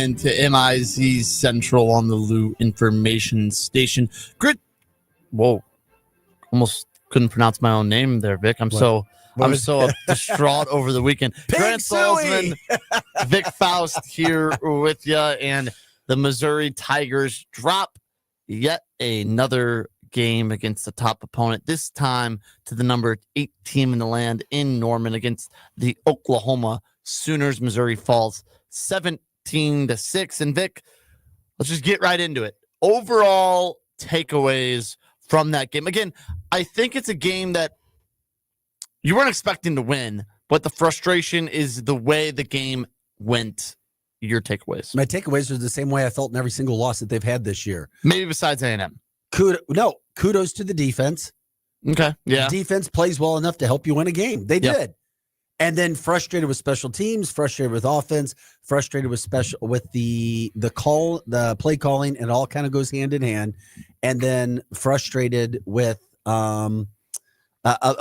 into MIZ Central on the Lou Information Station. Grit. Whoa. Almost couldn't pronounce my own name there, Vic. I'm so distraught over the weekend. Grant Salzman, Vic Faust here with you, and the Missouri Tigers drop yet another game against the top opponent, this time to the number 8 team in the land in Norman against the Oklahoma Sooners. Missouri falls 17-6. And Vic, let's just get right into it. Overall takeaways from that game. Again, I think it's a game that you weren't expecting to win, but the frustration is the way the game went. Your takeaways? My takeaways are the same way I felt in every single loss that they've had this year. Maybe besides A&M. Kudos to the defense. Okay, yeah. The defense plays well enough to help you win a game. They did. And then frustrated with special teams, frustrated with offense, frustrated with the play calling, and it all kind of goes hand in hand. And then frustrated with a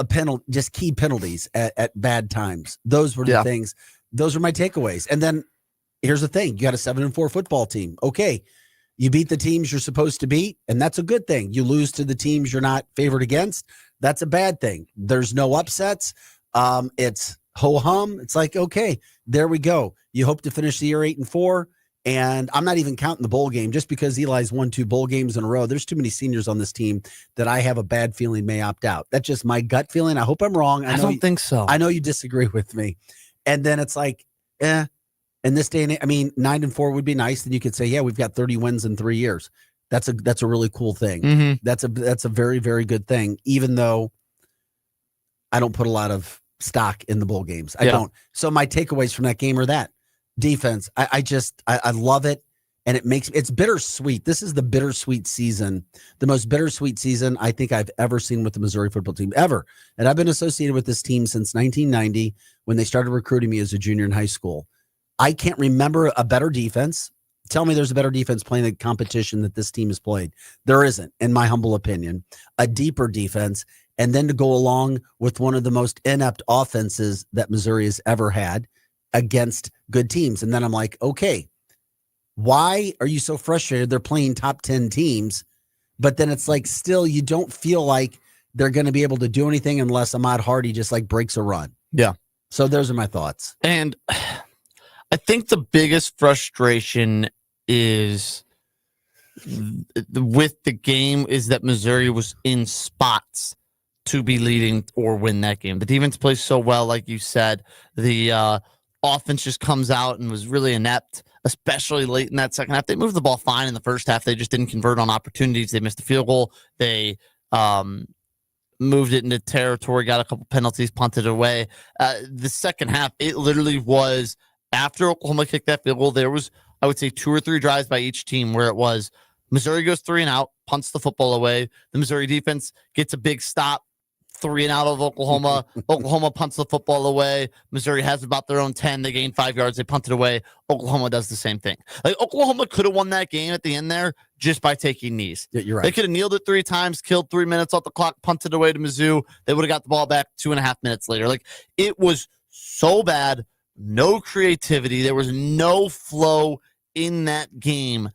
penalty, just key penalties at bad times. Those were the things. Those are my takeaways. And then here's the thing. You got a 7-4 football team. Okay. You beat the teams you're supposed to beat, and that's a good thing. You lose to the teams you're not favored against. That's a bad thing. There's no upsets. It's ho-hum. It's like, okay, there we go. You hope to finish the year 8-4, and I'm not even counting the bowl game just because Eli's won 2 bowl games in a row. There's too many seniors on this team that I have a bad feeling may opt out. That's just my gut feeling. I hope I'm wrong. I don't think so. I know you disagree with me. And then it's like, in this day and age, 9-4 would be nice. Then you could say, yeah, we've got 30 wins in 3 years. That's a really cool thing. Mm-hmm. That's a very, very good thing, even though I don't put a lot of stock in the bowl games. I don't. So my takeaways from that game are that defense. I love it. And it's bittersweet. This is the bittersweet season, the most bittersweet season I think I've ever seen with the Missouri football team ever. And I've been associated with this team since 1990 when they started recruiting me as a junior in high school. I can't remember a better defense. Tell me there's a better defense playing the competition that this team has played. There isn't, in my humble opinion. A deeper defense, and then to go along with one of the most inept offenses that Missouri has ever had against good teams. And then I'm like, okay, why are you so frustrated? They're playing top 10 teams, but then it's like still you don't feel like they're going to be able to do anything unless Ahmad Hardy just like breaks a run. Yeah. So those are my thoughts. And I think the biggest frustration is with the game is that Missouri was in spots to be leading or win that game. The defense plays so well, like you said. The offense just comes out and was really inept, especially late in that second half. They moved the ball fine in the first half. They just didn't convert on opportunities. They missed a field goal. They moved it into territory, got a couple penalties, punted away. The second half, it literally was after Oklahoma kicked that field goal, there was, I would say, 2 or 3 drives by each team where it was Missouri goes 3 and out, punts the football away. The Missouri defense gets a big stop, 3 and out of Oklahoma. Oklahoma punts the football away. Missouri has about their own 10. They gain 5 yards. They punt it away. Oklahoma does the same thing. Like Oklahoma could have won that game at the end there just by taking knees. Yeah, you're right. They could have kneeled it 3 times, killed 3 minutes off the clock, punted away to Mizzou. They would have got the ball back 2.5 minutes later. Like it was so bad. No creativity. There was no flow in that game.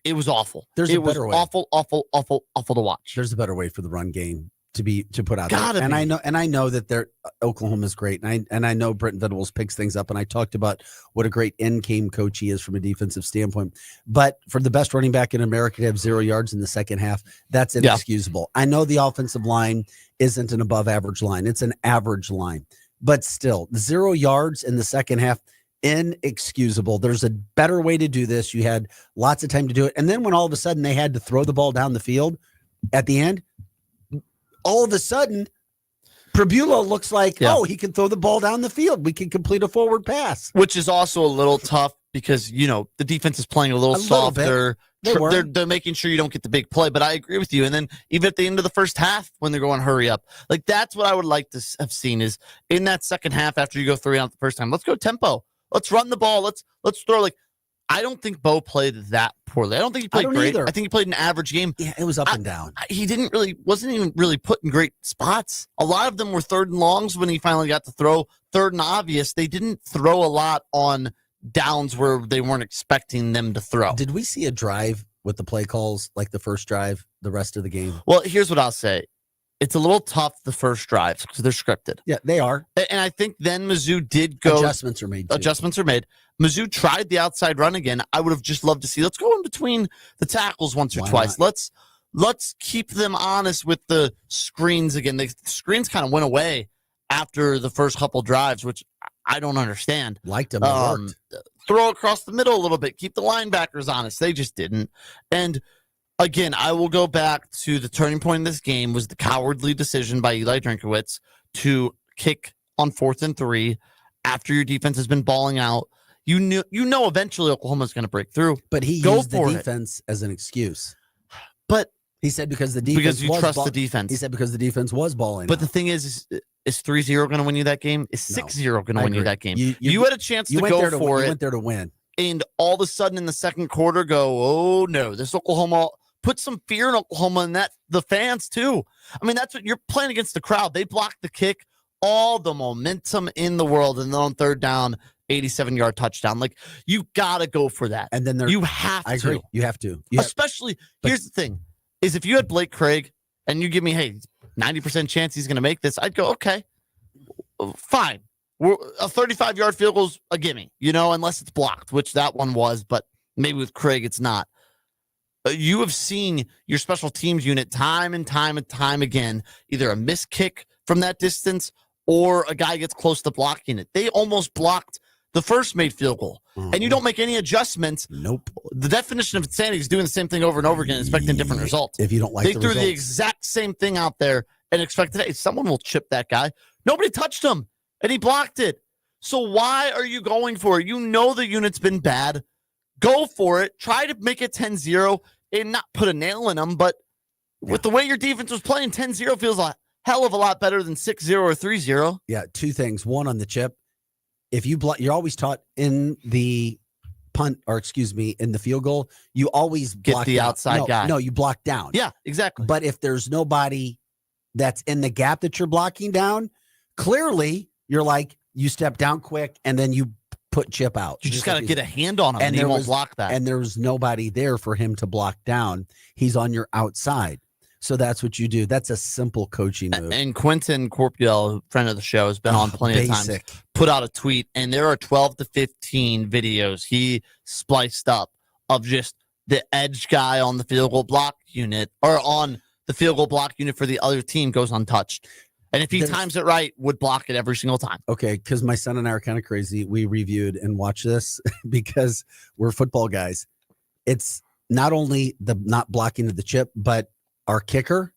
It was awful. It was awful to watch. There's a better way for the run game to put out there. And I know that Oklahoma's great. And I know Brent Venables picks things up. And I talked about what a great end game coach he is from a defensive standpoint. But for the best running back in America to have 0 yards in the second half, that's inexcusable. I know the offensive line isn't an above average line. It's an average line. But still, 0 yards in the second half, inexcusable. There's a better way to do this. You had lots of time to do it. And then when all of a sudden they had to throw the ball down the field at the end, all of a sudden, Prabula looks like, he can throw the ball down the field. We can complete a forward pass. Which is also a little tough because, the defense is playing a little softer. They're making sure you don't get the big play, but I agree with you. And then even at the end of the first half, when they're going hurry up, like that's what I would like to have seen is in that second half after you go 3 out the first time. Let's go tempo. Let's run the ball. Let's throw. Like I don't think Bo played that poorly. I don't think he played great. Either. I think he played an average game. Yeah, it was up and down. He wasn't even really put in great spots. A lot of them were 3rd and longs when he finally got to throw 3rd and obvious. They didn't throw a lot on downs where they weren't expecting them to throw. Did we see a drive with the play calls like the first drive, the rest of the game? Well, here's what I'll say. It's a little tough the first drives because they're scripted. Yeah, they are. And I think then Mizzou did go. Adjustments are made. Adjustments are made. Mizzou tried the outside run again. I would have just loved to see. Let's go in between the tackles once or twice. Let's keep them honest with the screens again. The screens kind of went away after the first couple drives, which I don't understand. Liked them. It worked. Throw across the middle a little bit. Keep the linebackers honest. They just didn't. And again, I will go back to the turning point in this game was the cowardly decision by Eli Drinkowitz to kick on 4th and 3 after your defense has been balling out. You know eventually Oklahoma's going to break through. But he used the defense as an excuse. But he said because the defense you trust the defense. He said because the defense was balling. But the thing is 3-0 going to win you that game? Is 6-0 going to win you that game? You had a chance to go for it. You went there to win. And all of a sudden in the second quarter go, oh no, this Oklahoma put some fear in Oklahoma and the fans too. I mean, that's what you're playing against the crowd. They blocked the kick, all the momentum in the world, and then on third down, 87-yard touchdown. Like, you got to go for that. And then you have to. I agree. You have to. Especially, here's the thing, is if you had Blake Craig and you give me, hey, 90% chance he's going to make this, I'd go, okay, fine. A 35-yard field goal's a gimme, unless it's blocked, which that one was, but maybe with Craig it's not. You have seen your special teams unit time and time and time again, either a missed kick from that distance or a guy gets close to blocking it. They almost blocked the first made field goal, and you don't make any adjustments. Nope. The definition of insanity is doing the same thing over and over again, expecting different results. If you don't like they threw the exact same thing out there and expected, hey, someone will chip that guy. Nobody touched him, and he blocked it. So why are you going for it? You know the unit's been bad. Go for it. Try to make it 10-0 and not put a nail in them, but with the way your defense was playing, 10-0 feels a hell of a lot better than 6-0 or 3-0. Yeah, two things. One, on the chip, if you block, you're always taught in the punt, or in the field goal, you always get block the down. outside guy. No, you block down. Yeah, exactly. But if there's nobody that's in the gap that you're blocking down, clearly you're like, you step down quick and then you put chip out. You just got to get a hand on him and he won't block that. And there's nobody there for him to block down. He's on your outside. So that's what you do. That's a simple coaching move. And Quentin Corpiel, friend of the show, has been on plenty of times, put out a tweet, and there are 12 to 15 videos he spliced up of just the edge guy on the field goal block unit, or on the field goal block unit for the other team, goes untouched. And if he times it right, would block it every single time. Okay, because my son and I are kind of crazy. We reviewed and watched this because we're football guys. It's not only the not blocking of the chip, but our kicker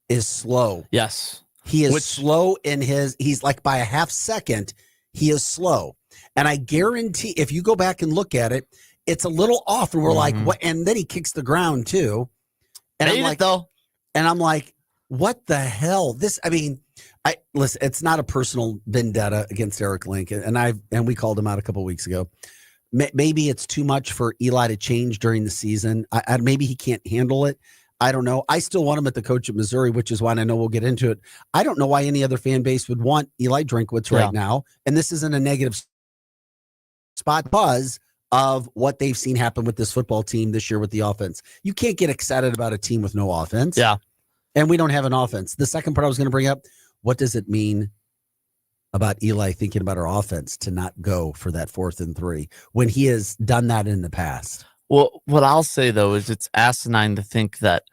is slow. Yes. He is slow in he's like by a half second, he is slow. And I guarantee if you go back and look at it, it's a little off. And we're like, what? And then he kicks the ground too. And I'm like, and I'm like, what the hell? Listen, it's not a personal vendetta against Eric Link. And we called him out a couple of weeks ago. Maybe it's too much for Eli to change during the season. Maybe he can't handle it. I don't know. I still want him at the coach at Missouri, which is why I know we'll get into it. I don't know why any other fan base would want Eli Drinkwitz right now. And this isn't a negative spot because of what they've seen happen with this football team this year with the offense. You can't get excited about a team with no offense. Yeah. And we don't have an offense. The second part I was going to bring up, what does it mean about Eli thinking about our offense to not go for that 4th and 3 when he has done that in the past? Well, what I'll say, though, is it's asinine to think that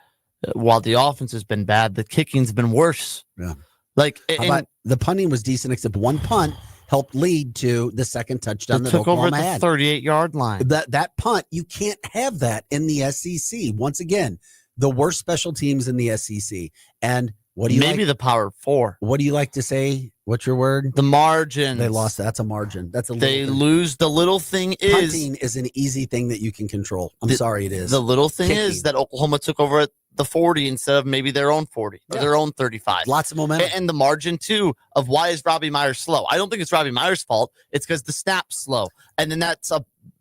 while the offense has been bad, the kicking's been worse. Yeah. Like, the punting was decent, except one punt helped lead to the second touchdown that took over Oklahoma the had. 38-yard line. That punt, you can't have that in the SEC. Once again, the worst special teams in the SEC. And what do you maybe the Power 4? What do you like to say? What's your word? The margin. They lost. That's a margin. That's a little they thing. lose. The little thing is punting is an easy thing that you can control. I'm sorry, it is. The little thing is that Oklahoma took over at the 40 instead of maybe their own 40 or their own 35. Lots of momentum. And the margin too of why is Robbie Myers slow? I don't think it's Robbie Myers' fault. It's because the snap's slow, and then that's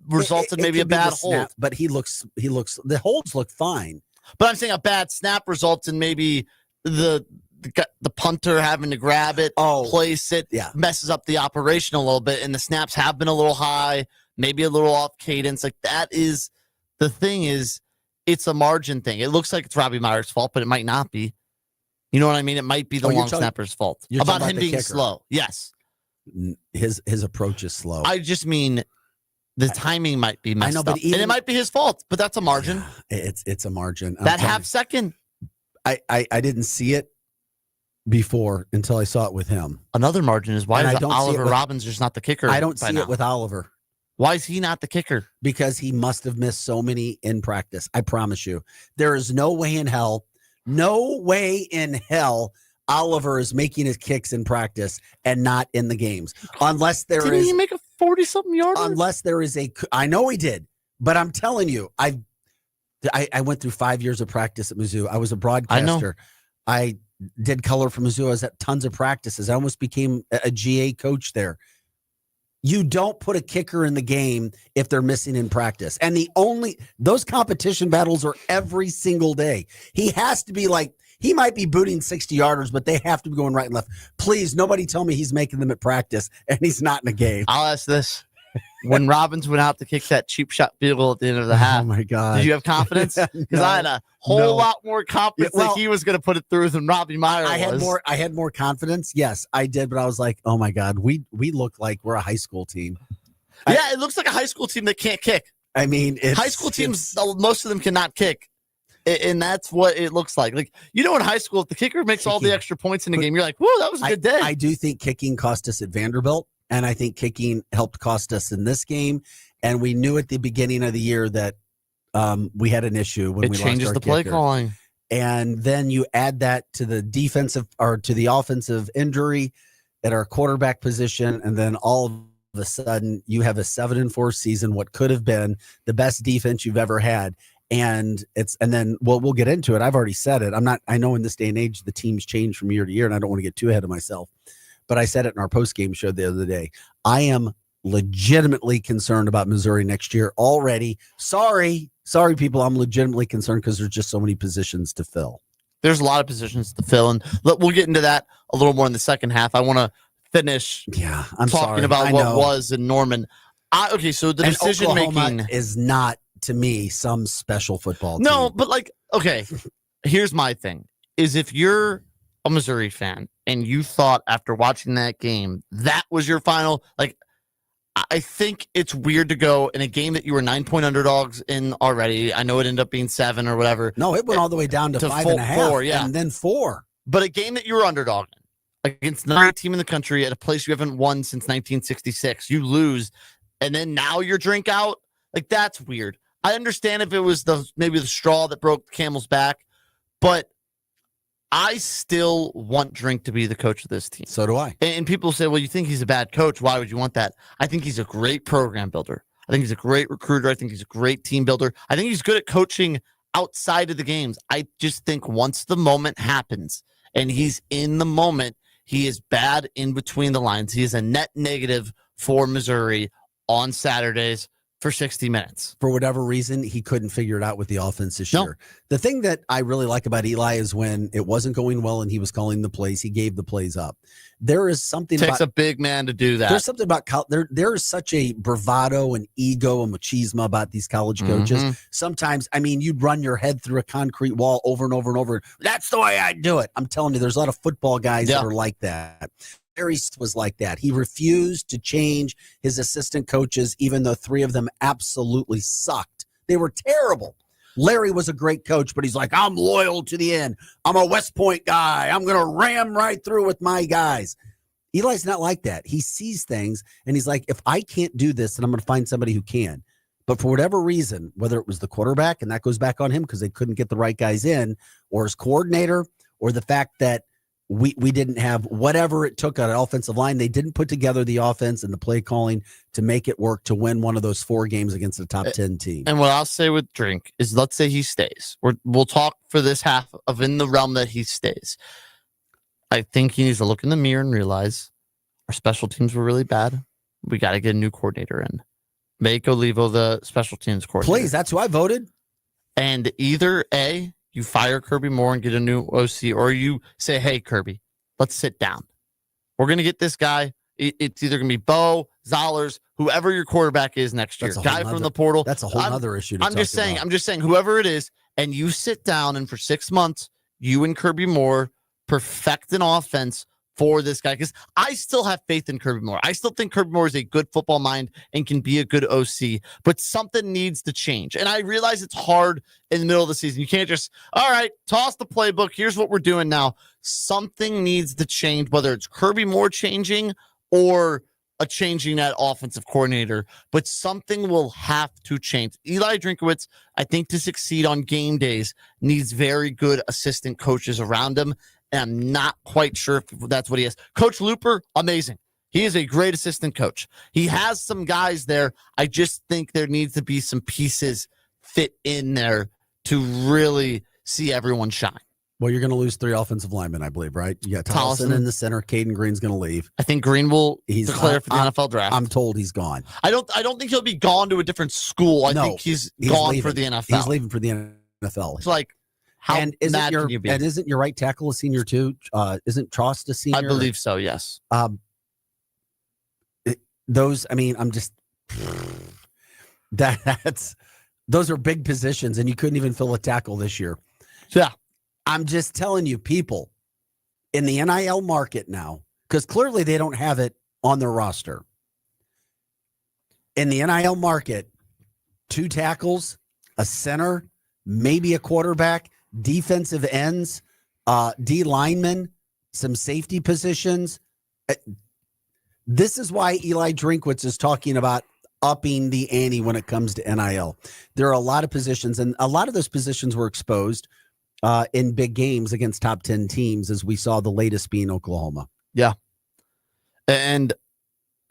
results in maybe a bad hold. Snap, but he looks. The holds look fine. But I'm saying a bad snap results in maybe the punter having to grab it, place it, messes up the operation a little bit, and the snaps have been a little high. maybe a little off cadence. Like that is the thing is it's a margin thing. It looks like it's Robbie Meyer's fault, but it might not be. You know what I mean? It might be the long snapper's fault. About him being slow. Yes. His approach is slow. I just mean the timing might be messed up. And it might be his fault, but that's a margin. It's a margin. That half second. I didn't see it before until I saw it with him. Another margin is why is Oliver Robbins just not the kicker? I don't see it with Oliver. Why is he not the kicker? Because he must have missed so many in practice. I promise you. There is no way in hell Oliver is making his kicks in practice and not in the games. Unless Didn't he make a 40-something yarder? Unless there is I know he did, but I'm telling you, I went through 5 years of practice at Mizzou. I was a broadcaster. I did color for Mizzou. I was at tons of practices. I almost became a GA coach there. You don't put a kicker in the game if they're missing in practice. And those competition battles are every single day. He has to be he might be booting 60-yarders, but they have to be going right and left. Please, nobody tell me he's making them at practice and he's not in a game. I'll ask this. When Robbins went out to kick that cheap shot field goal at the end of the half, oh my God, did you have confidence? Because I had a whole lot more confidence that he was going to put it through than Robbie Meyer was. I had more confidence. Yes, I did, but I was like, oh my God, we look like we're a high school team. Yeah, it looks like a high school team that can't kick. I mean, high school teams, most of them cannot kick. And that's what it looks like. Like, in high school, if the kicker makes all the extra points in the game, you're like, whoa, that was a good day. I do think kicking cost us at Vanderbilt. And I think kicking helped cost us in this game. And we knew at the beginning of the year that we had an issue when we lost our kicker. It changes the play calling. And then you add that to the the offensive injury at our quarterback position. And then all of a sudden you have a 7-4 season, what could have been the best defense you've ever had. And then we'll get into it. I've already said it. I know in this day and age, the teams change from year to year, and I don't want to get too ahead of myself. But I said it in our post-game show the other day. I am legitimately concerned about Missouri next year already. Sorry, people. I'm legitimately concerned because there's just so many positions to fill. There's a lot of positions to fill, and we'll get into that a little more in the second half. I want to finish talking about what was in Norman. So the decision-making is not, to me, some special football team. No, but here's my thing, is if you're a Missouri fan and you thought after watching that game that was your final, I think it's weird to go in a game that you were 9-point underdogs in already. I know it ended up being 7 or whatever. No, it went all the way down to 5.5, 4, and then 4. But a game that you were underdog in against the team in the country at a place you haven't won since 1966, you lose, and then now you're drink out. That's weird. I understand if it was maybe the straw that broke the camel's back, but I still want Drink to be the coach of this team. So do I. And people say, well, you think he's a bad coach. Why would you want that? I think he's a great program builder. I think he's a great recruiter. I think he's a great team builder. I think he's good at coaching outside of the games. I just think once the moment happens and he's in the moment, he is bad in between the lines. He is a net negative for Missouri on Saturdays for 60 minutes. For whatever reason, he couldn't figure it out with the offense this year. The thing that I really like about Eli is when it wasn't going well and he was calling the plays, he gave the plays up. There is something takes a big man to do that. There's something about there is such a bravado and ego and machismo about these college coaches. Sometimes, you'd run your head through a concrete wall over and over and over. That's the way I do it. I'm telling you, there's a lot of football guys that are like that. Larry was like that. He refused to change his assistant coaches, even though 3 of them absolutely sucked. They were terrible. Larry was a great coach, but he's like, I'm loyal to the end. I'm a West Point guy. I'm going to ram right through with my guys. Eli's not like that. He sees things, and he's like, if I can't do this, then I'm going to find somebody who can. But for whatever reason, whether it was the quarterback, and that goes back on him because they couldn't get the right guys in, or his coordinator, or the fact that we didn't have whatever it took on an offensive line. They didn't put together the offense and the play calling to make it work to win one of those 4 games against a top 10 team. And what I'll say with Drink is, let's say he stays. We'll talk for this half of in the realm that he stays. I think he needs to look in the mirror and realize our special teams were really bad. We got to get a new coordinator in. Make Olivo the special teams coordinator. Please, that's who I voted. And either A, you fire Kirby Moore and get a new OC, or you say, hey, Kirby, let's sit down. We're going to get this guy. It's either going to be Bo, Zollers, whoever your quarterback is next year, guy from the portal. That's a whole other issue. I'm just saying, whoever it is, and you sit down and for 6 months, you and Kirby Moore perfect an offense for this guy, because I still have faith in Kirby Moore. I still think Kirby Moore is a good football mind and can be a good OC, but something needs to change. And I realize it's hard in the middle of the season. You can't just, all right, toss the playbook. Here's what we're doing now. Something needs to change, whether it's Kirby Moore changing or a changing that offensive coordinator, but something will have to change. Eli Drinkowitz, I think, to succeed on game days, needs very good assistant coaches around him. And I'm not quite sure if that's what he has. Coach Looper, amazing. He is a great assistant coach. He has some guys there. I just think there needs to be some pieces fit in there to really see everyone shine. Well, you're going to lose 3 offensive linemen, I believe, right? You got Tollison in the center. Caden Green's going to leave. I think Green will declare for the NFL draft. I'm told he's gone. I don't think he'll be gone to a different school. I think he's gone leaving for the NFL. He's leaving for the NFL. It's like, how mad can you be? And isn't your right tackle a senior too? Isn't Trost a senior? I believe so, yes. I'm just those are big positions, and you couldn't even fill a tackle this year. Yeah. I'm just telling you, people in the NIL market now, because clearly they don't have it on their roster. In the NIL market, 2 tackles, a center, maybe a quarterback, defensive ends, D linemen, some safety positions. This is why Eli Drinkwitz is talking about upping the ante when it comes to NIL. There are a lot of positions, and a lot of those positions were exposed in big games against top 10 teams, as we saw the latest being Oklahoma. Yeah. And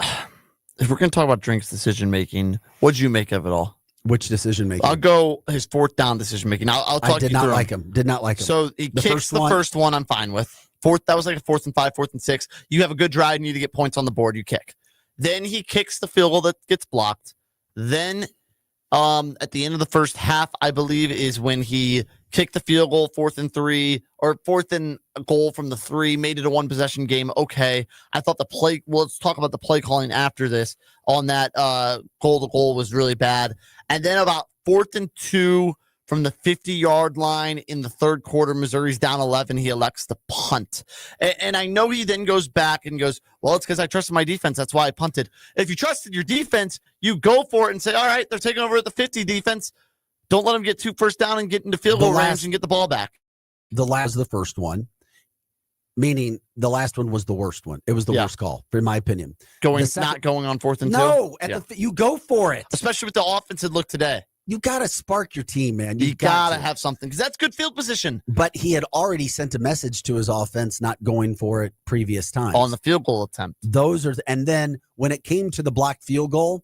if we're going to talk about Drink's decision-making, what'd you make of it all? Which decision-making? I'll go his 4th down decision-making. I'll talk you through Did not like him. So he kicks the first one I'm fine with. That was like a 4th and 5, 4th and 6. You have a good drive, you need to get points on the board, you kick. Then he kicks the field goal that gets blocked. Then at the end of the first half, I believe, is when he kicked the field goal, 4th and 3, or 4th and a goal from the 3, made it a 1-possession game. Okay. I thought let's talk about the play calling after this on that goal was really bad. And then about 4th and 2 from the 50-yard line in the 3rd quarter, Missouri's down 11. He elects to punt. And I know he then goes back and goes, well, it's because I trusted my defense. That's why I punted. If you trusted your defense, you go for it and say, all right, they're taking over at the 50 defense. Don't let them get 2 first down and get into field goal range and get the ball back. The last, the first one, meaning the last one was the worst one. It was the worst call, in my opinion. Not going on 4th and 2? No, you go for it. Especially with the offensive look today. You got to spark your team, man. You got to have something, because that's good field position. But he had already sent a message to his offense not going for it previous times. On the field goal attempt. And then when it came to the blocked field goal,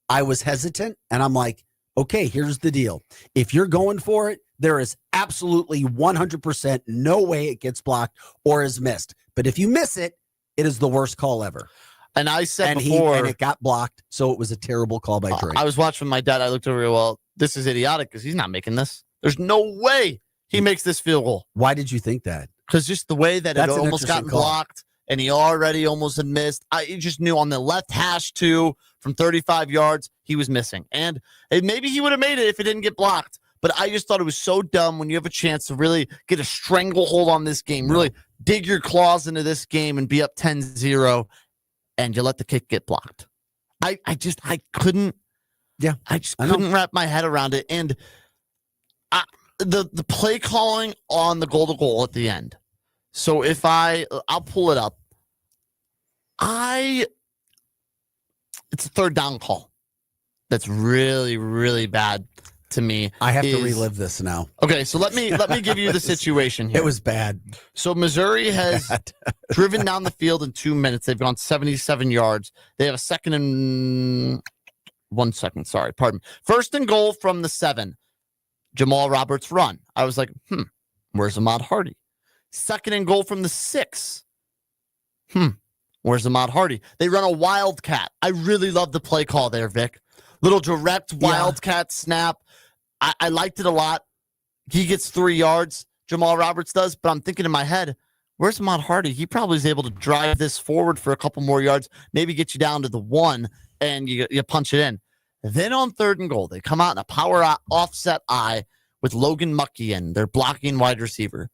I was hesitant, and I'm like, okay, here's the deal. If you're going for it, there is absolutely 100% no way it gets blocked or is missed. But if you miss it, it is the worst call ever. And I said before, and it got blocked, so it was a terrible call by Drake. I was watching my dad. I looked over, well, this is idiotic because he's not making this. There's no way he makes this field goal. Why did you think that? Because just the way that it almost got blocked, and he already almost had missed. I just knew on the left hash 2 from 35 yards, he was missing. And maybe he would have made it if it didn't get blocked. But I just thought it was so dumb when you have a chance to really get a stranglehold on this game, really dig your claws into this game and be up 10-0, and you let the kick get blocked. I couldn't. Yeah, I just couldn't wrap my head around it. And the play calling on the goal at the end. So if I'll pull it up. It's a 3rd down call. That's really, really bad to me. I have to relive this now. Okay, so let me give you the situation here. It was bad. So Missouri has driven down the field in 2 minutes. They've gone 77 yards. They have a 2nd and 1 second. Sorry, pardon me. 1st and goal from the 7. Jamal Roberts run. I was like, where's Ahmad Hardy? 2nd and goal from the 6. Where's Ahmad Hardy? They run a wildcat. I really love the play call there, Vic. Little direct wildcat snap. I liked it a lot. He gets 3 yards. Jamal Roberts does. But I'm thinking in my head, where's Ahmad Hardy? He probably is able to drive this forward for a couple more yards, maybe get you down to the 1, and you punch it in. Then on 3rd and goal, they come out in a power offset eye with Logan Muckey in. They're blocking wide receiver.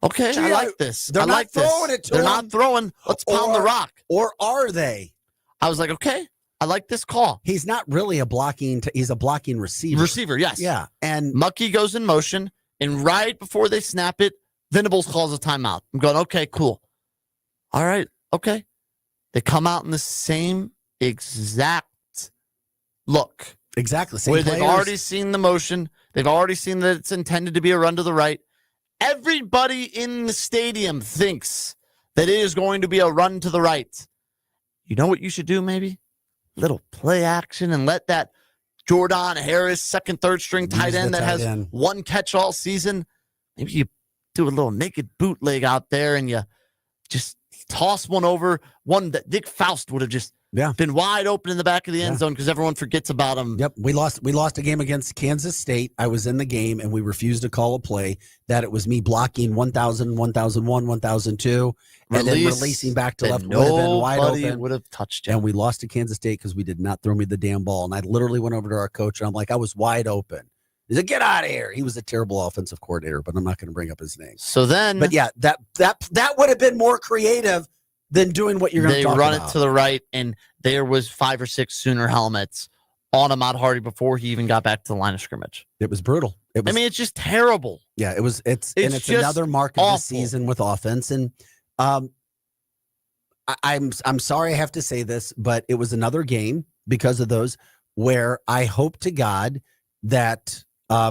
Okay, I like this. They're not throwing it to him. They're not throwing. Let's pound the rock. Or are they? I was like, okay, I like this call. He's not really he's a blocking receiver. Receiver, yes. Yeah. And Muckey goes in motion, and right before they snap it, Venables calls a timeout. I'm going, okay, cool. All right, okay. They come out in the same exact look. Exactly. Same where players. They've already seen the motion. They've already seen that it's intended to be a run to the right. Everybody in the stadium thinks that it is going to be a run to the right. You know what you should do, maybe? Little play action and let that Jordan Harris, second, third string tight end that has one catch all season. Maybe you do a little naked bootleg out there and you just toss one over. One that Dick Faust would have just been wide open in the back of the end zone because everyone forgets about him. Yep. We lost a game against Kansas State. I was in the game and we refused to call a play that it was me blocking 1,000, 1,001, 1,002 and then releasing back to left. Nobody would have touched it. And we lost to Kansas State because we did not throw me the damn ball. And I literally went over to our coach and I'm like, I was wide open. He said, get out of here. He was a terrible offensive coordinator, but I'm not going to bring up his name. So then, but yeah, that would have been more creative than doing what you're going to talk about. They run it to the right, and there was 5 or 6 Sooner helmets on Ahmad Hardy before he even got back to the line of scrimmage. It was brutal. It's just terrible. Yeah, it was. It's another mark of the season with offense, and I'm sorry I have to say this, but it was another game because of those where I hope to God that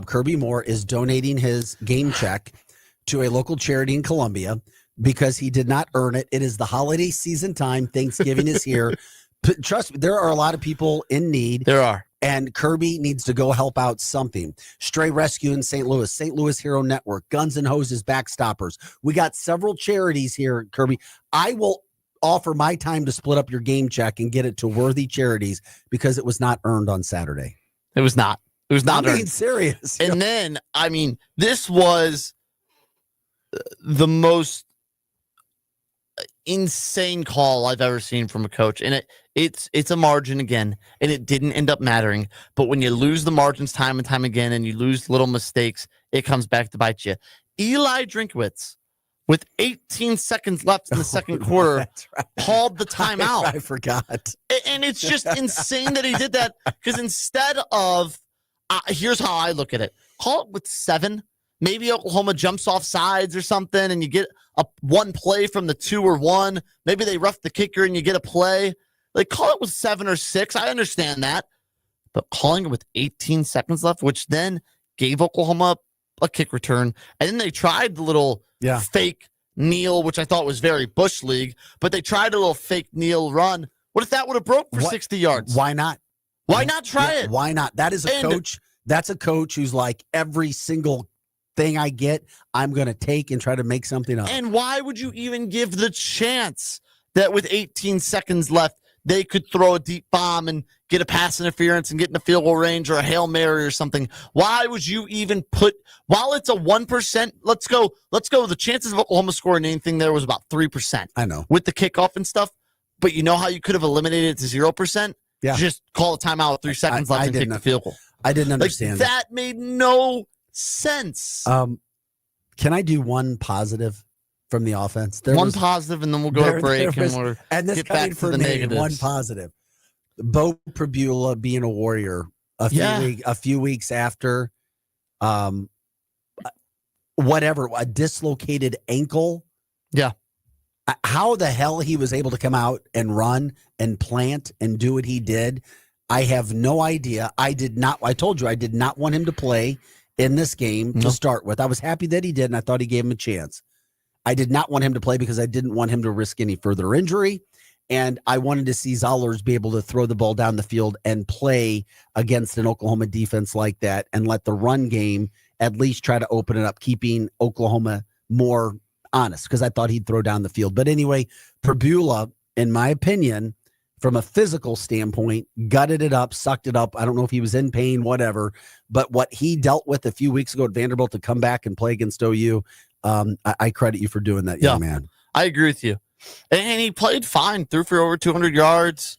Kirby Moore is donating his game check to a local charity in Columbia because he did not earn it. It is the holiday season time. Thanksgiving is here. Trust me, there are a lot of people in need. There are. And Kirby needs to go help out something. Stray Rescue in St. Louis Hero Network, Guns and Hoses Backstoppers. We got several charities here, Kirby. I will offer my time to split up your game check and get it to worthy charities because it was not earned on Saturday. It was not. It was not. I'm being serious. And then, this was the most insane call I've ever seen from a coach. And it's a margin again, and it didn't end up mattering. But when you lose the margins time and time again and you lose little mistakes, it comes back to bite you. Eli Drinkwitz, with 18 seconds left in the second quarter, called the timeout. I forgot. And it's just insane that he did that because instead of, here's how I look at it. Call it with 7. Maybe Oklahoma jumps off sides or something and you get one play from the 2 or 1. Maybe they rough the kicker and you get a play. Like, call it with 7 or 6. I understand that. But calling it with 18 seconds left, which then gave Oklahoma a kick return. And then they tried the little fake kneel, which I thought was very Bush League. But they tried a little fake kneel run. What if that would have broke for 60 yards? Why not? Why not try it? Why not? That is a coach. That's a coach who's like, every single thing I get, I'm going to take and try to make something up. And why would you even give the chance that with 18 seconds left, they could throw a deep bomb and get a pass interference and get in the field goal range or a Hail Mary or something? Why would you even while it's a 1%, let's go. The chances of Oklahoma scoring anything there was about 3%. I know. With the kickoff and stuff. But you know how you could have eliminated it to 0%? Yeah. Just call a timeout with 3 seconds left and kick the field goal. I didn't understand that. Made no sense. Can I do one positive from the offense? One positive, and then we'll go to break and this get back to the negatives. One positive. Bo Prabula being a Warrior a few weeks after a dislocated ankle. Yeah. How the hell he was able to come out and run and plant and do what he did, I have no idea. I told you I did not want him to play in this game to start with. I was happy that he did, and I thought he gave him a chance. I did not want him to play because I didn't want him to risk any further injury, and I wanted to see Zollers be able to throw the ball down the field and play against an Oklahoma defense like that and let the run game at least try to open it up, keeping Oklahoma more honest, because I thought he'd throw down the field. But anyway, Prabula, in my opinion, from a physical standpoint, gutted it up, sucked it up. I don't know if he was in pain, whatever. But what he dealt with a few weeks ago at Vanderbilt to come back and play against OU, I credit you for doing that, young man. I agree with you. And he played fine, threw for over 200 yards.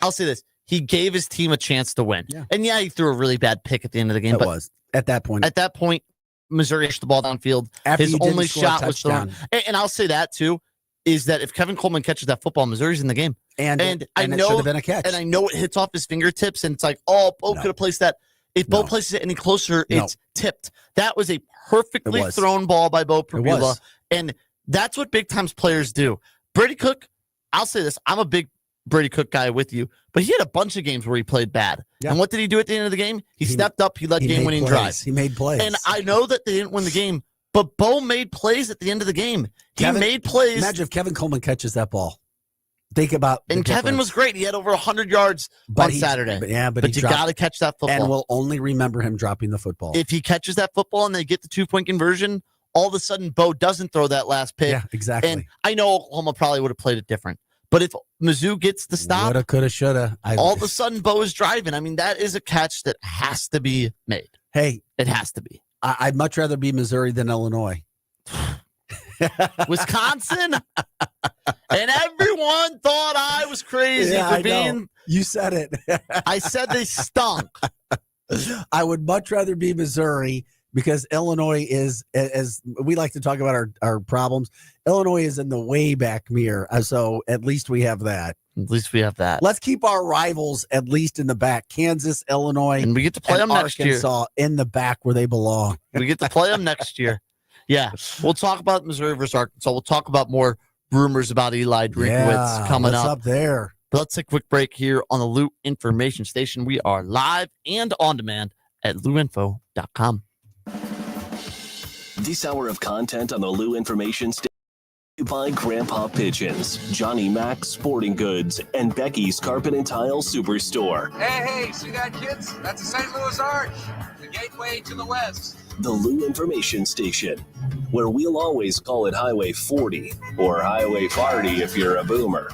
I'll say this. He gave his team a chance to win. Yeah. And he threw a really bad pick at the end of the game. It was. At that point, Missouri pushed the ball downfield. After his only shot was thrown. And I'll say that, too, is that if Kevin Coleman catches that football, Missouri's in the game. And I know it should have been a catch. And I know it hits off his fingertips, and it's like, oh, Bo could have placed that. If Bo places it any closer, it's tipped. That was a perfectly thrown ball by Bo Prabula. And that's what big-time players do. Brady Cook, I'll say this. I'm a big Brady Cook guy with you, but he had a bunch of games where he played bad. Yeah. And what did he do at the end of the game? He stepped up. He led game-winning drives. He made plays. And I know that they didn't win the game, but Bo made plays at the end of the game. He made plays. Imagine if Kevin Coleman catches that ball. Think about and Kevin was great. He had over 100 yards on Saturday. But you got to catch that football. And we'll only remember him dropping the football. If he catches that football and they get the 2-point conversion, all of a sudden Bo doesn't throw that last pick. Yeah, exactly. And I know Oklahoma probably would have played it different. But if Mizzou gets the stop, woulda, coulda, shoulda. All of a sudden Bo is driving. I mean, that is a catch that has to be made. Hey, it has to be. I'd much rather be Missouri than Illinois. Wisconsin, and everyone thought I was crazy for being. Know. You said it. I said they stunk. I would much rather be Missouri because Illinois is, as we like to talk about our problems. Illinois is in the way back mirror, so at least we have that. At least we have that. Let's keep our rivals at least in the back. Kansas, Illinois, and we get to play them next year. Arkansas in the back where they belong. We get to play them next year. Yeah, we'll talk about Missouri versus Arkansas. We'll talk about more rumors about Eli Drinkowitz coming up there. But let's take a quick break here on the Lou Information Station. We are live and on demand at louinfo.com. This hour of content on the Lou Information Station by Grandpa Pigeons, Johnny Mac's Sporting Goods, and Becky's Carpet and Tile Superstore. Hey, see that, kids? That's the St. Louis Arch, the gateway to the West. The Lou Information Station, where we'll always call it Highway 40 or Highway 40 if you're a boomer.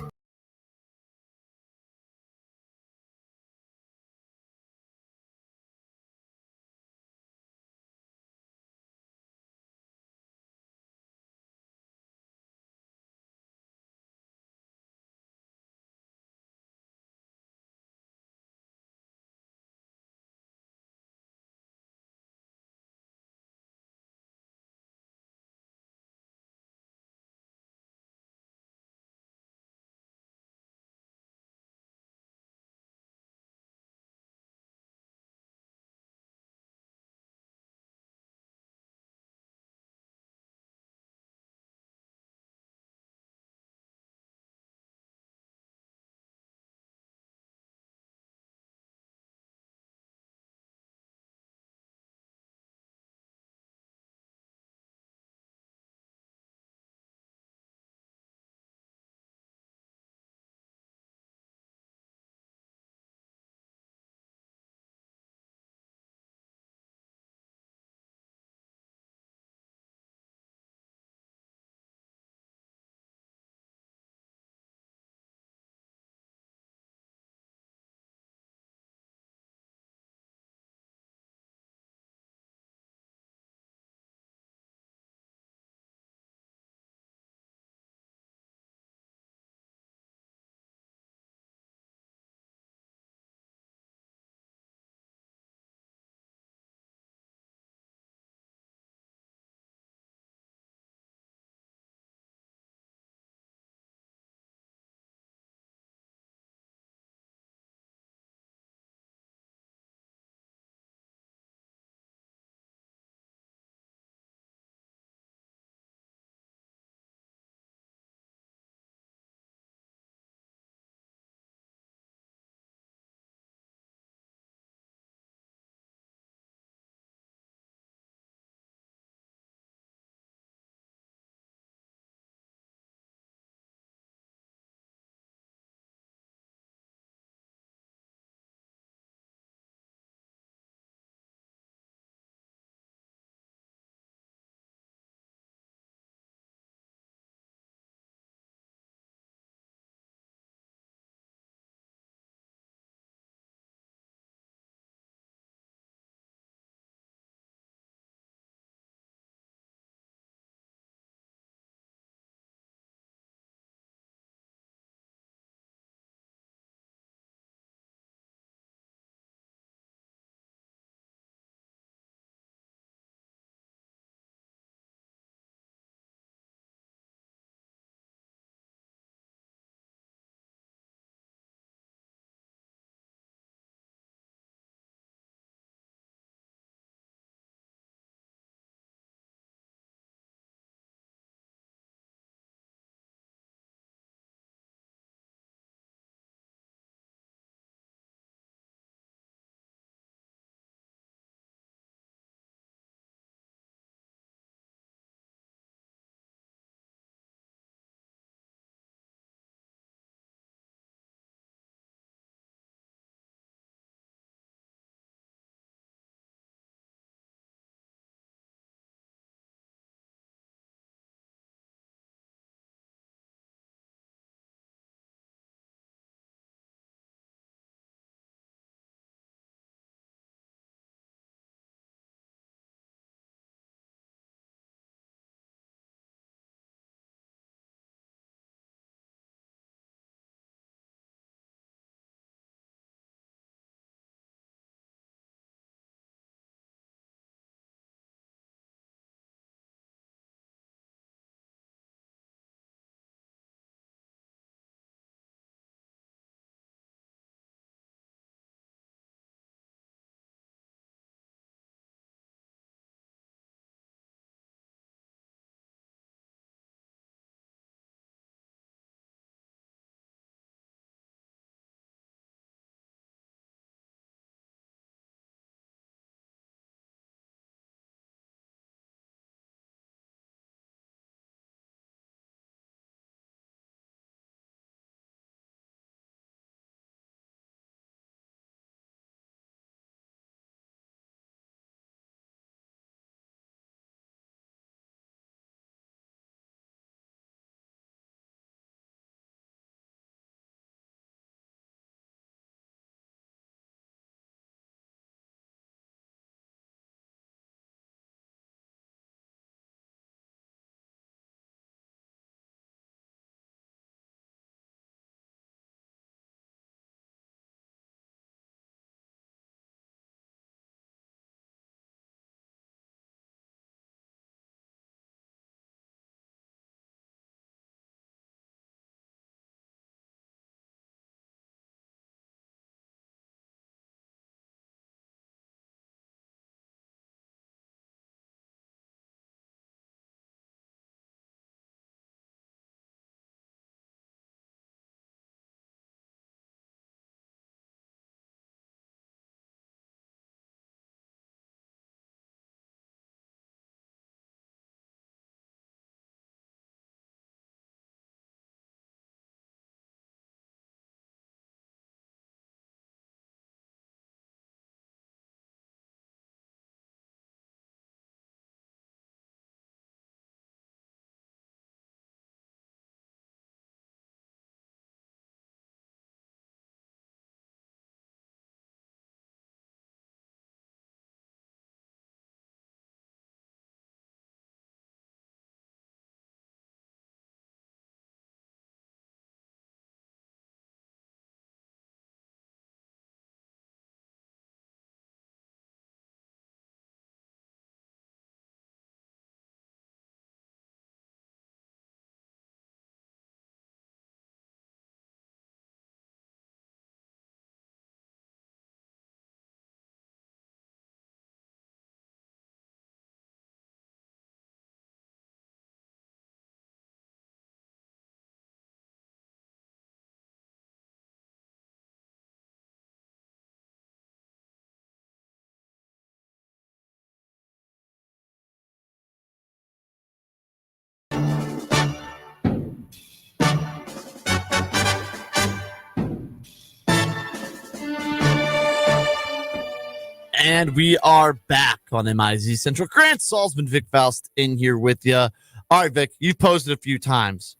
And we are back on MIZ Central. Grant Salzman, Vic Faust in here with you. All right, Vic, you've posted a few times.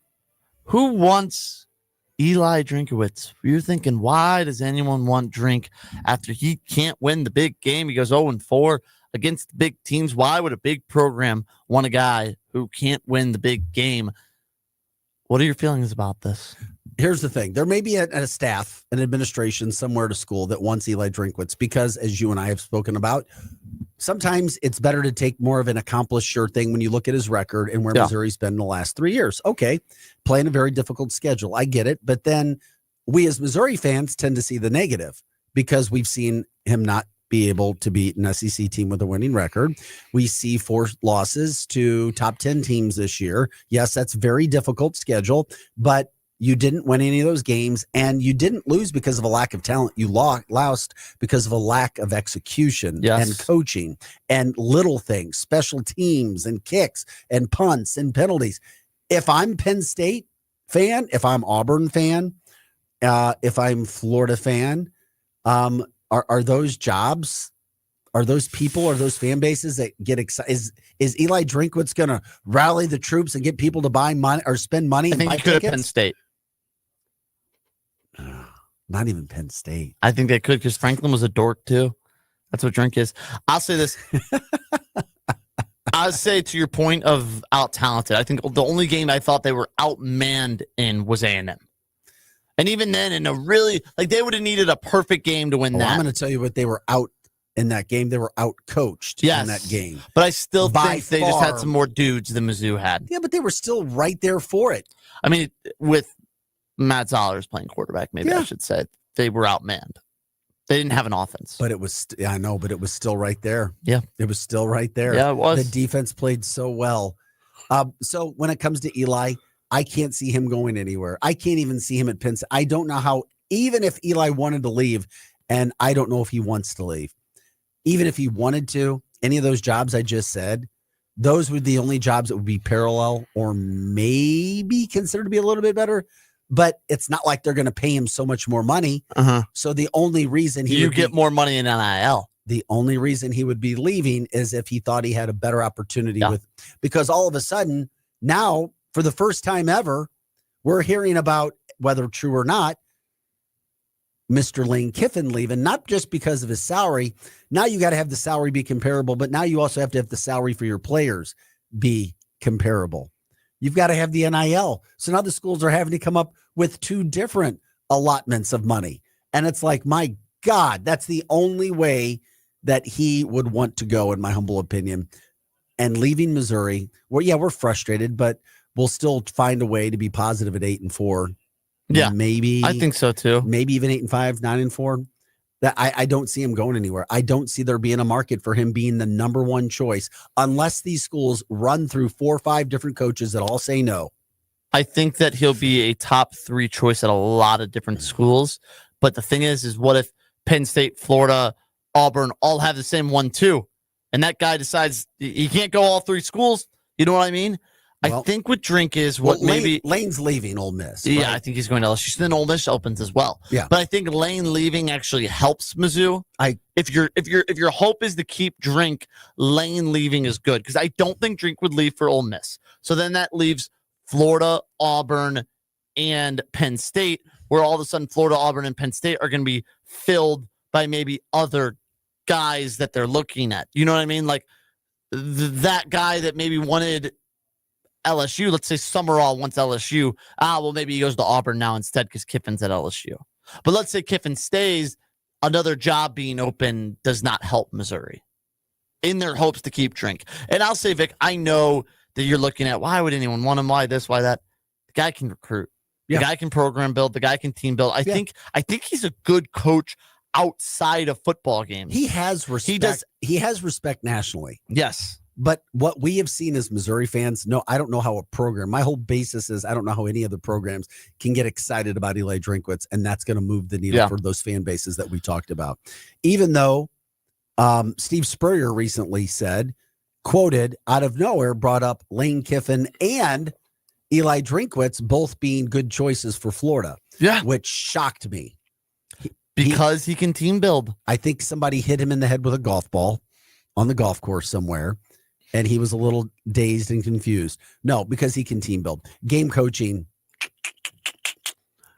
Who wants Eli Drinkowitz? You're thinking, why does anyone want Drink after he can't win the big game? He goes 0-4 against the big teams. Why would a big program want a guy who can't win the big game? What are your feelings about this? Here's the thing. There may be a staff, an administration somewhere at a school that wants Eli Drinkwitz because, as you and I have spoken about, sometimes it's better to take more of an accomplished sure thing when you look at his record and where Missouri's been in the last 3 years. Okay, playing a very difficult schedule. I get it. But then we as Missouri fans tend to see the negative because we've seen him not be able to beat an SEC team with a winning record. We see 4 losses to top 10 teams this year. Yes, that's very difficult schedule, but you didn't win any of those games, and you didn't lose because of a lack of talent. You lost because of a lack of execution and coaching and little things, special teams and kicks and punts and penalties. If I'm Penn State fan, if I'm Auburn fan, if I'm Florida fan, are those jobs, are those people, are those fan bases that get excited? Is Eli Drinkwitz going to rally the troops and get people to buy money or spend money? I think he could have Penn State. Not even Penn State. I think they could because Franklin was a dork too. That's what Drink is. I'll say this. I'll say to your point of out talented. I think the only game I thought they were outmanned in was A&M. And even then, in a really, like, they would have needed a perfect game to win that. I'm going to tell you what they were out in that game. They were out coached in that game. But I still think they just had some more dudes than Mizzou had. Yeah, but they were still right there for it. I mean, with Matt Zollers playing quarterback, maybe I should say, they were outmanned. They didn't have an offense. But it was, I know, but it was still right there. Yeah. It was still right there. Yeah, it was. The defense played so well. So when it comes to Eli, I can't see him going anywhere. I can't even see him at Penn State. I don't know how, even if Eli wanted to leave, and I don't know if he wants to leave, even if he wanted to, any of those jobs I just said, those would be the only jobs that would be parallel or maybe considered to be a little bit better. But it's not like they're going to pay him so much more money. So the only reason you get more money in NIL. The only reason he would be leaving is if he thought he had a better opportunity with, because all of a sudden now, for the first time ever, we're hearing about, whether true or not, Mr. Lane Kiffin leaving, not just because of his salary. Now you got to have the salary be comparable, but now you also have to have the salary for your players be comparable. You've got to have the NIL. So now the schools are having to come up with 2 different allotments of money. And it's like, my God, that's the only way that he would want to go, in my humble opinion. And leaving Missouri, well, yeah, we're frustrated, but we'll still find a way to be positive at 8-4. Yeah, maybe. I think so too. Maybe even 8-5, 9-4. That I don't see him going anywhere. I don't see there being a market for him being the number 1 choice unless these schools run through 4 or 5 different coaches that all say no. I think that he'll be a top 3 choice at a lot of different schools. But the thing is what if Penn State, Florida, Auburn all have the same 1 too? And that guy decides he can't go all 3 schools. You know what I mean? Well, I think what Drink is Lane's leaving Ole Miss. Yeah, right? I think he's going to LSU. So then Ole Miss opens as well. Yeah, but I think Lane leaving actually helps Mizzou. If your hope is to keep Drink, Lane leaving is good because I don't think Drink would leave for Ole Miss. So then that leaves Florida, Auburn, and Penn State, where all of a sudden Florida, Auburn, and Penn State are going to be filled by maybe other guys that they're looking at. You know what I mean? Like that guy that maybe wanted LSU, let's say Summerall wants LSU. Well, maybe he goes to Auburn now instead because Kiffin's at LSU. But let's say Kiffin stays, another job being open does not help Missouri in their hopes to keep Drink. And I'll say, Vic, I know that you're looking at why would anyone want him? Why this? Why that? The guy can recruit. The guy can program build. The guy can team build. I think he's a good coach outside of football games. He has respect. He has respect nationally. Yes. But what we have seen as Missouri fans, no, I don't know how a program, my whole basis is I don't know how any other programs can get excited about Eli Drinkwitz, and that's going to move the needle for those fan bases that we talked about. Even though Steve Spurrier recently said, quoted, out of nowhere, brought up Lane Kiffin and Eli Drinkwitz both being good choices for Florida, which shocked me. because he can team build. I think somebody hit him in the head with a golf ball on the golf course somewhere, and he was a little dazed and confused. No, because he can team build. Game coaching.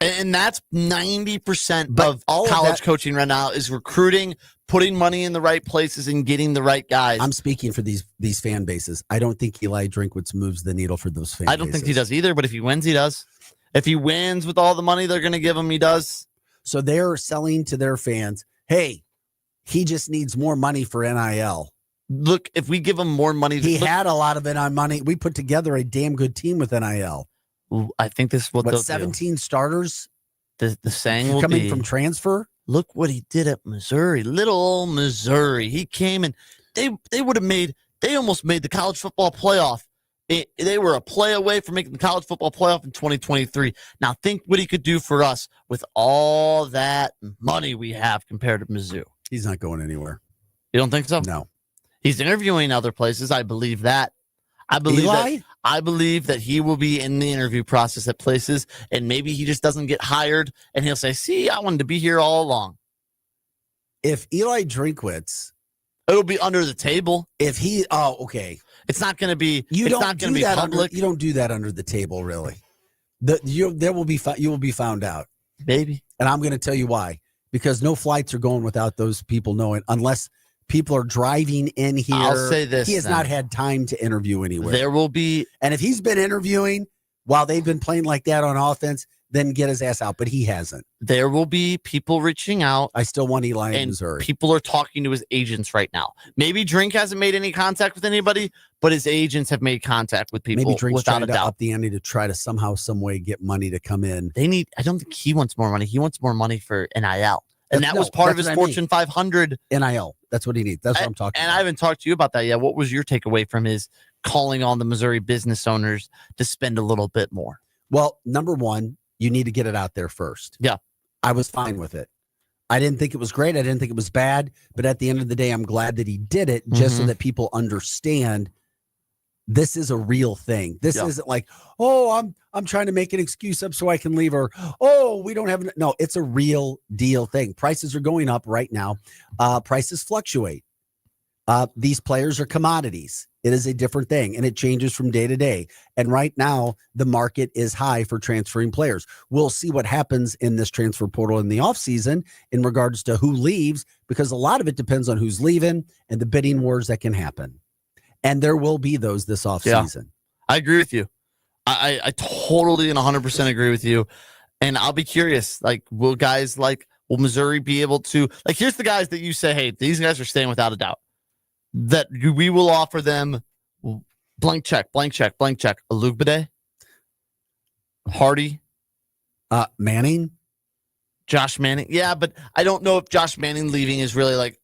And that's 90% But of all of college that- coaching right now is recruiting, putting money in the right places, and getting the right guys. I'm speaking for these fan bases. I don't think Eli Drinkwitz moves the needle for those fan bases. I don't think he does either, but if he wins, he does. If he wins with all the money they're going to give him, he does. So they're selling to their fans, hey, he just needs more money for NIL. Look, if we give him more money, He look, had a lot of NIL money. We put together a damn good team with NIL. I think this is what they'll 17 starters do. The saying will coming be, from transfer? look what he did at Missouri, little old Missouri. He came and they almost made the college football playoff. They were a play away from making the college football playoff in 2023. Now think what he could do for us with all that money we have compared to Mizzou. He's not going anywhere. You don't think so? No. He's interviewing other places. I believe that. I believe that he will be in the interview process at places, and maybe he just doesn't get hired, and he'll say, "See, I wanted to be here all along." If Eli Drinkwitz, It'll be under the table. okay. It's not going to be. You it's don't not going do to be that public. you don't do that under the table, really. You will be found out, Baby. and I'm going to tell you why. Because no flights are going without those people knowing, unless people are driving in here. I'll say this: he has not had time to interview anywhere. There will be. And if he's been interviewing while they've been playing like that on offense, then get his ass out. But he hasn't. There will be people reaching out. I still want Eli in And Missouri. people are talking to his agents right now. Maybe Drink hasn't made any contact with anybody, but his agents have made contact with people. Maybe Drink's without trying a to doubt. up the ante to try to somehow, some way get money to come in. I don't think he wants more money. He wants more money for NIL. And that was No, part of that's his what I Fortune 500. NIL. That's what he needs. That's what I'm talking And about. I haven't talked to you about that yet. What was your takeaway from his calling on the Missouri business owners to spend a little bit more? Well, number one, you need to get it out there first. Yeah. I was fine with it. I didn't think it was great. I didn't think it was bad. But at the end of the day, I'm glad that he did it just so Mhm. that people understand this is a real thing. This Yeah. isn't like, oh, I'm trying to make an excuse up so I can leave, or oh, we don't have no, it's a real deal thing. Prices are going up right now. Prices fluctuate. These players are commodities. It is a different thing, and it changes from day to day. And right now, the market is high for transferring players. We'll see what happens in this transfer portal in the offseason in regards to who leaves, because a lot of it depends on who's leaving and the bidding wars that can happen. And there will be those this offseason. I agree with you. I totally and 100% agree with you. And I'll be curious, will Missouri be able to, here's the guys that you say, hey, these guys are staying without a doubt. That we will offer them blank check. Alugbade, Hardy, Manning. Josh Manning. Yeah, but I don't know if Josh Manning leaving is really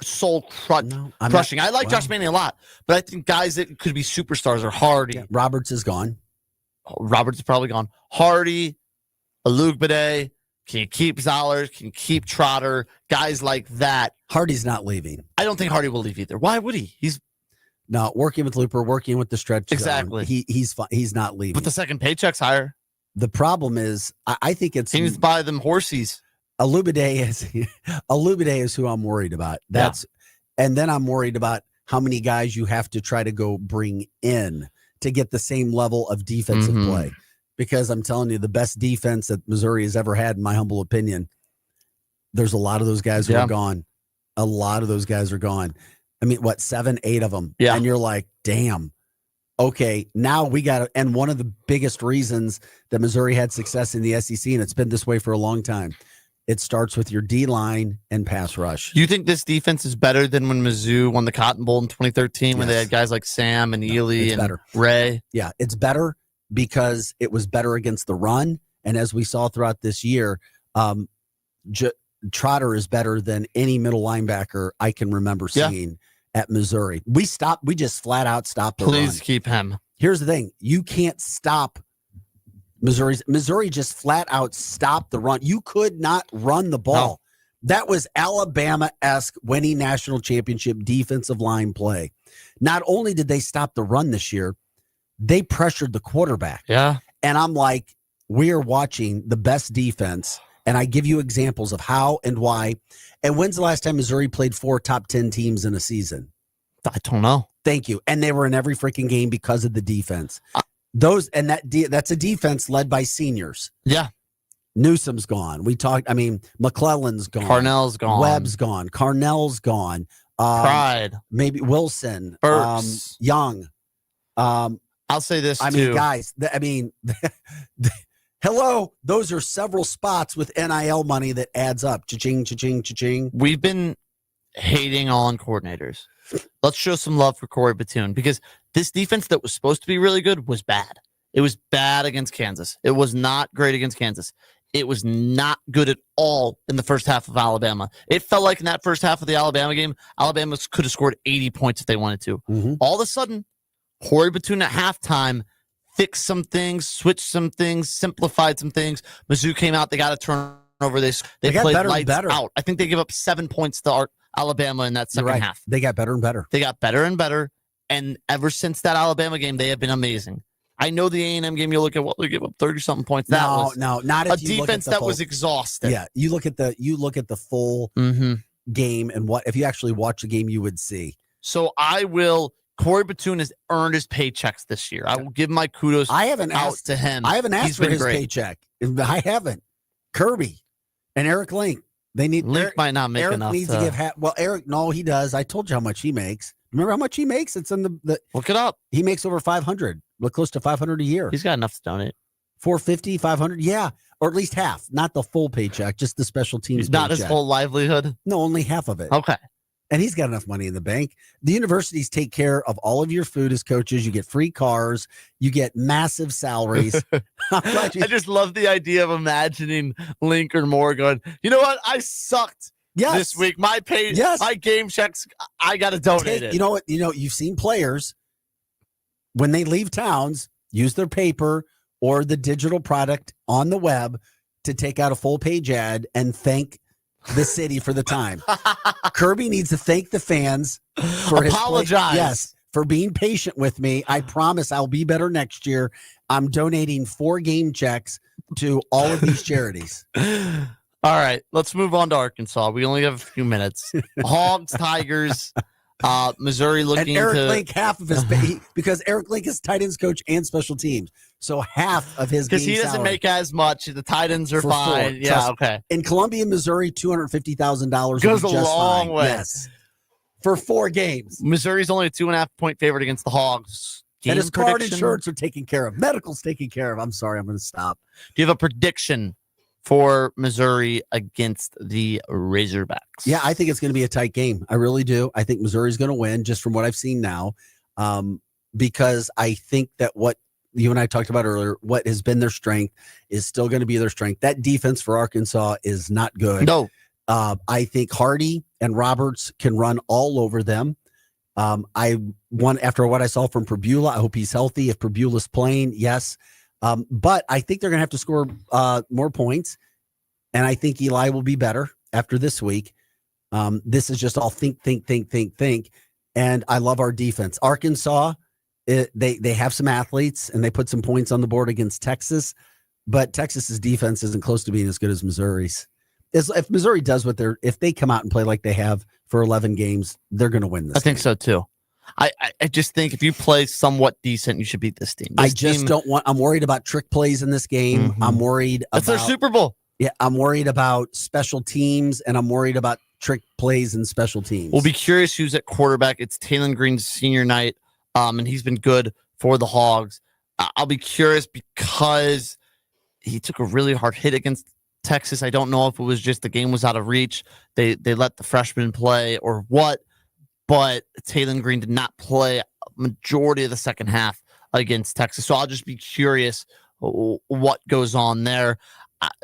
soul crushing. I like Josh Manning a lot, but I think guys that could be superstars are Hardy. Yeah, Roberts is gone. Roberts is probably gone. Hardy, Alugbade. Can you keep Zollers? Can you keep Trotter? Guys like that. Hardy's not leaving. I don't think Hardy will leave either. Why would he? He's No, working with Looper, working with the stretch zone. Exactly. He's fine. He's not leaving. but the second paycheck's higher. The problem is, I think it's He needs to buy them horsies. Alugbade is who I'm worried about. And then I'm worried about how many guys you have to try to go bring in to get the same level of defensive Mhm. play. Because I'm telling you, the best defense that Missouri has ever had, in my humble opinion, there's a lot of those guys who are gone. A lot of those guys are gone. I mean, 7, 8 of them. Yeah. And you're like, damn. Okay, now we got to, and one of the biggest reasons that Missouri had success in the SEC, and it's been this way for a long time, it starts with your D-line and pass rush. You think this defense is better than when Mizzou won the Cotton Bowl in 2013 when they Yes. had guys like Sam and Ely it's and better. Ray? Yeah, it's better because it was better against the run. And as we saw throughout this year, Trotter is better than any middle linebacker I can remember seeing at Missouri. We just flat out stopped the Please run. keep him. Here's the thing. You can't stop Missouri just flat out stopped the run. You could not run the ball. No. That was Alabama-esque winning national championship defensive line play. Not only did they stop the run this year, they pressured the quarterback. Yeah. And I'm like, we are watching the best defense And I give you examples of how and why. And when's the last time Missouri played 4 top 10 teams in a season? I don't know. Thank you. And they were in every freaking game because of the defense. That's a defense led by seniors. Yeah. Newsom's gone. McClellan's gone. Carnell's gone. Webb's gone. Carnell's gone. Pride. Maybe Wilson. Burks. Young. I'll say this too. mean, guys, hello. Those are several spots with NIL money that adds up. Cha-ching, cha-ching, cha-ching. We've been hating on coordinators. Let's show some love for Corey Batoon, because this defense that was supposed to be really good was bad. It was bad against Kansas. It was not great against Kansas. It was not good at all in the first half of Alabama. It felt like in that first half of the Alabama game, Alabama could have scored 80 points if they wanted to. Mm-hmm. All of a sudden, Corey Batoon at halftime fixed some things, switched some things, simplified some things. Mizzou came out. They got a turnover. They played better lights and better. out. I think they give up 7 points to Alabama in that second half. They got better and better. They got better and better. And ever since that Alabama game, they have been amazing. I know the A&M game, you look at they give up 30-something points. Not if a defense that was exhausted. Yeah, you look at the full game, and if you actually watch the game, you would see. So Corey Batoon has earned his paychecks this year. I will give my kudos to him. I haven't asked He's for been his great. paycheck. I haven't. Kirby and Eric Link. Link might not make Eric enough. Needs to give Eric, no, he does. I told you how much he makes. Remember how much he makes? It's in the look it up. He makes over 500, close to 500 a year. He's got enough to donate. 450, 500, yeah, or at least half. Not the full paycheck, just the special teams. Not paycheck. his whole livelihood. No, only half of it. Okay. And he's got enough money in the bank. The universities take care of all of your food as coaches. You get free cars. You get massive salaries. I just love the idea of imagining Link or Moore going, you know what? I sucked this week. My game checks, I got to donate it. You know what? You've seen players, when they leave towns, use their paper or the digital product on the web to take out a full page ad and thank the city for the time. Kirby needs to thank the fans for apologize. For being patient with me. I promise I'll be better next year. I'm donating 4 game checks to all of these charities. All right, let's move on to Arkansas. We only have a few minutes. Hogs, Tigers, Missouri looking and Eric to Link half of his because Eric Link is tight ends coach and special teams. So half of his because he doesn't salary. make as much. The tight ends are fine. Yeah, okay. In Columbia, Missouri, $250,000 goes a long way. Yes, for 4 games. Missouri's only a 2.5 point favorite against the Hogs. And his card insurance are taken care of. Medical's taken care of. I'm sorry, I'm going to stop. Do you have a prediction for Missouri against the Razorbacks? Yeah, I think it's going to be a tight game. I really do. I think Missouri's going to win just from what I've seen now, because I think that what you and I talked about earlier, what has been their strength is still going to be their strength. That defense for Arkansas is not good. No. I think Hardy and Roberts can run all over them. After what I saw from Perbula, I hope he's healthy. If Perbula's playing, yes. But I think they're going to have to score more points. And I think Eli will be better after this week. This is just all think. And I love our defense. Arkansas, they have some athletes and they put some points on the board against Texas. But Texas's defense isn't close to being as good as Missouri's. If Missouri does if they come out and play like they have for 11 games, they're going to win this. I think so too. I just think if you play somewhat decent, you should beat this team. I'm worried about trick plays in this game. Mm-hmm. I'm worried about. That's their Super Bowl. Yeah, I'm worried about special teams, and I'm worried about trick plays and special teams. We'll be curious who's at quarterback. It's Taylon Green's senior night, and he's been good for the Hogs. I'll be curious because he took a really hard hit against Texas. I don't know if it was just the game was out of reach. They let the freshman play or what, but Taylon Green did not play a majority of the second half against Texas. So I'll just be curious what goes on there.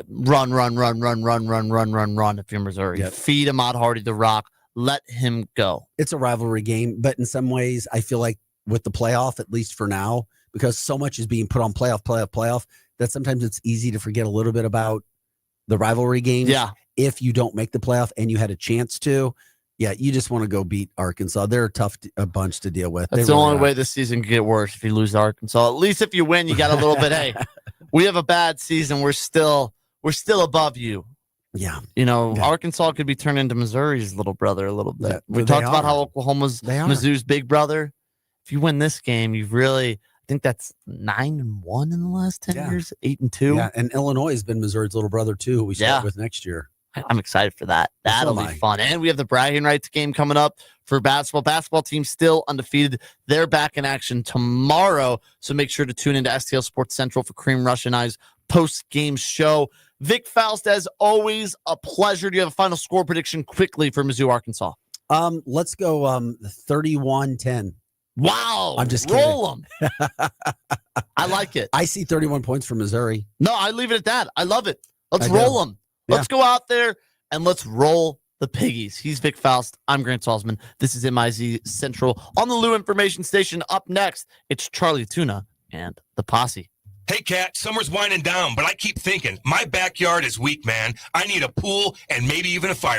Run if you're Missouri. Yep. Feed Ahmad Hardy the rock. Let him go. It's a rivalry game, but in some ways, I feel like with the playoff, at least for now, because so much is being put on playoff, that sometimes it's easy to forget a little bit about the rivalry games. Yeah. If you don't make the playoff and you had a chance to, yeah, you just want to go beat Arkansas. They're a tough bunch to deal with. That's the only way this season can get worse if you lose to Arkansas. At least if you win, you got a little bit, hey, we have a bad season. We're still above you. Yeah. Arkansas could be turned into Missouri's little brother a little bit. Yeah, We they talked about are. how Oklahoma's They are. Mizzou's big brother. If you win this game, you've really, I think that's 9-1 in the last 10 years, 8-2. Yeah, and Illinois has been Missouri's little brother too, who we start with next year. I'm excited for that. That'll be fun. And we have the bragging rights game coming up for basketball. Basketball team still undefeated. They're back in action tomorrow. So make sure to tune into STL Sports Central for Cream Rush and I's post-game show. Vic Faust, as always, a pleasure. Do you have a final score prediction quickly for Mizzou, Arkansas? Let's go 31-10. Wow. I'm just roll them. I like it. I see 31 points for Missouri. No, I leave it at that. I love it. Let's roll them. Let's go out there and let's roll the Piggies. He's Vic Faust. I'm Grant Salzman. This is MIZ Central on the Lou Information Station. Up next, it's Charlie Tuna and the Posse. Hey, Cat, summer's winding down, but I keep thinking, my backyard is weak, man. I need a pool and maybe even a fire.